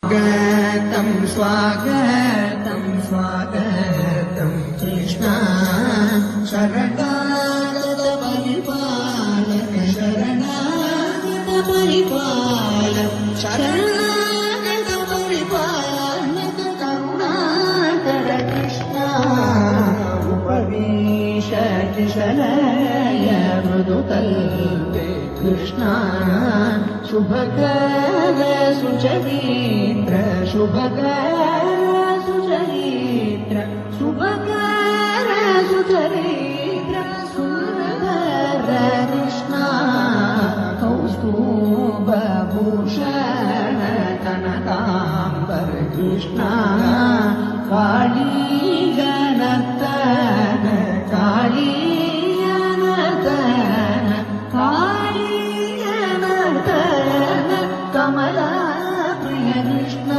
स्वागतं स्वागतं स्वागतं कृष्णा शरणागत परिपालक शरणागत परिपालक शरणागत परिपालक करुणाकर कृष्णा उपविशति शरय मृदुकल्पे कृष्णा शुभकर सुचरित्र शुभकर सुचरित्र शुभकर सुचरित्र सुंदर कृष्णा कौस्तुभभूषण कनकांबर कृष्णा काली गणत